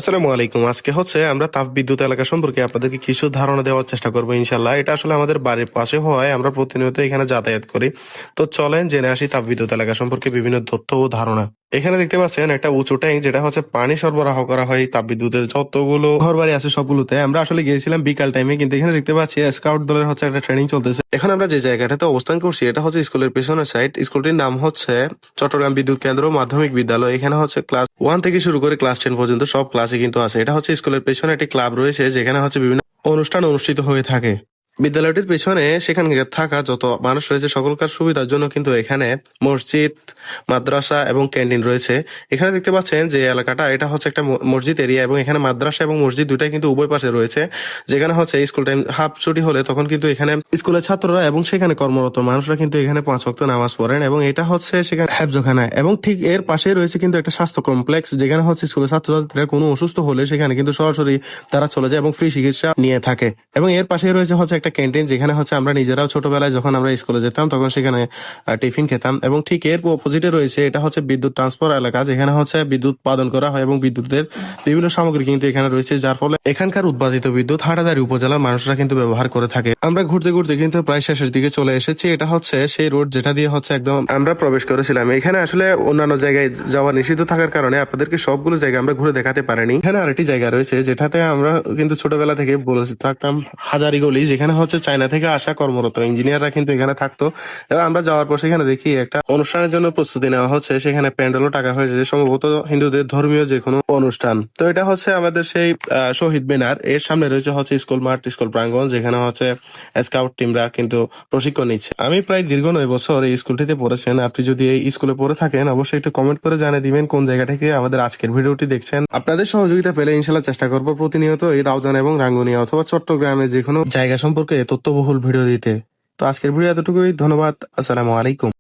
আসসালামু আলাইকুম। আজকে আমরা তাপবিদ্যুৎ এলাকা সম্পর্কে আপনাদেরকে কিছু ধারণা দেওয়ার চেষ্টা করবো ইনশাল্লাহ। এটা আসলে আমাদের বাড়ির পাশে হওয়ায় আমরা প্রতিনিয়ত এখানে যাতায়াত করি। তো চলেন জেনে আসি তাপবিদ্যুৎ এলাকা সম্পর্কে বিভিন্ন তথ্য ও ধারণা। এখানে দেখতে পাচ্ছেন একটা উঁচু ট্যাঙ্ক, যেটা পানি সরবরাহ করা হয় তাপবিদ্যুতের যতগুলো ঘর বাড়ি আছে সবগুলোতে। আমরা আসলে গিয়েছিলাম বিকাল টাইমে, কিন্তু এখানে দেখতে পাচ্ছি স্কাউট দলের একটা ট্রেনিং চলতেছে। এখন আমরা যে জায়গাটাতে অবস্থান করছি এটা স্কুলের পেছনের সাইড। স্কুলটির নাম চট্টগ্রাম বিদ্যুৎ কেন্দ্র মাধ্যমিক বিদ্যালয়। এখানে ক্লাস 1 থেকে শুরু করে ক্লাস 10 পর্যন্ত সব ক্লাসে কিন্তু আছে। এটা স্কুলের পেছনে একটি ক্লাব রয়েছে, যেখানে বিভিন্ন অনুষ্ঠান অনুষ্ঠিত হয়ে থাকে। বিদ্যালয়টির পেছনে সেখানে থাকা যত মানুষ রয়েছে সকলকার সুবিধার জন্য কিন্তু এখানে মসজিদ, মাদ্রাসা এবং ক্যান্টিন রয়েছে। এখানে দেখতে পাচ্ছেন যে এলাকাটা, এটা একটা মসজিদ এরিয়া, এবং এখানে মাদ্রাসা এবং মসজিদ দুটাই কিন্তু উভয় পাশে রয়েছে। যেখানে স্কুল টাইম হাফ ছুটি হলে তখন কিন্তু এখানে স্কুলের ছাত্ররা এবং সেখানে কর্মরত মানুষরা কিন্তু এখানে 5 ওয়াক্ত নামাজ পড়েন, এবং এটা সেখানে হেফজখানা। এবং ঠিক এর পাশে রয়েছে কিন্তু একটা স্বাস্থ্য কমপ্লেক্স, যেখানে স্কুলের ছাত্রছাত্রীরা কোনো অসুস্থ হলে সেখানে কিন্তু সরাসরি তারা চলে যায় এবং ফ্রি চিকিৎসা নিয়ে থাকে। এবং এর পাশে রয়েছে একটা ক্যান্টিন, যেখানে আমরা নিজেরাও ছোটবেলায় যখন আমরা স্কুলে যেতাম তখন সেখানে টিফিন খেতাম। এবং ঠিক এর অপোজিটে রয়েছে এটা বিদ্যুৎ ট্রান্সফার এলাকা, যেখানে বিদ্যুৎ উৎপাদন করা হয় এবং বিদ্যুতের বিভিন্ন সামগ্রী কিন্তু এখানে রয়েছে, যার ফলে এখানকার উৎপাদিত বিদ্যুৎ হাটাজারি উপজেলার মানুষরা কিন্তু ব্যবহার করে থাকে। আমরা ঘুরতে ঘুরতে কিন্তু প্রায় শেষের দিকে চলে এসেছি। এটা সেই রোড যেটা দিয়ে একদম আমরা প্রবেশ করেছিলাম। এখানে আসলে অন্যান্য জায়গায় যাওয়া নিষিদ্ধ থাকার কারণে আপনাদেরকে সবগুলো জায়গা আমরা ঘুরে দেখাতে পারিনি। এখানে আরেকটি জায়গা রয়েছে যেটাতে আমরা কিন্তু ছোটবেলা থেকে বলে থাকতাম হাজারি গলি, যেখানে চায়না থেকে আসা কর্মরত ইঞ্জিনিয়াররা কিন্তু এখানে থাকতো। এবং আমরা যাওয়ার পর সেখানে দেখি একটা অনুষ্ঠানের জন্য প্রস্তুতি নেওয়া হচ্ছে। সেখানে প্যান্ডেলও টাকা হয়েছে, সম্ভবত হিন্দুদের ধর্মীয় যে কোনো অনুষ্ঠান। তো এটা আমাদের সেই শহীদ মিনার, এর সামনে রয়েছে স্কুল মাঠ, স্কুল প্রাঙ্গণ, যেখানে স্কাউট টিমরা কিন্তু প্রশিক্ষণ নিচ্ছে। আমি প্রায় দীর্ঘ 9 বছর এই স্কুলটিতে পড়েছেন। আপনি যদি এই স্কুলে পড়ে থাকেন অবশ্যই একটু কমেন্ট করে জানিয়ে দিবেন কোন জায়গা থেকে আমাদের আজকের ভিডিওটি দেখছেন। আপনাদের সহযোগিতা পেলে ইনশাল্লাহ চেষ্টা করবো প্রতিনিয়ত এই রাউজান এবং রাঙ্গুনিয়া অথবা চট্টগ্রামের যে কোনো জায়গা সম্পর্কে তথ্যবহুল ভিডিও দিতে। তো আজকের ভিডিও এতটুকুই। ধন্যবাদ। আসসালামু আলাইকুম।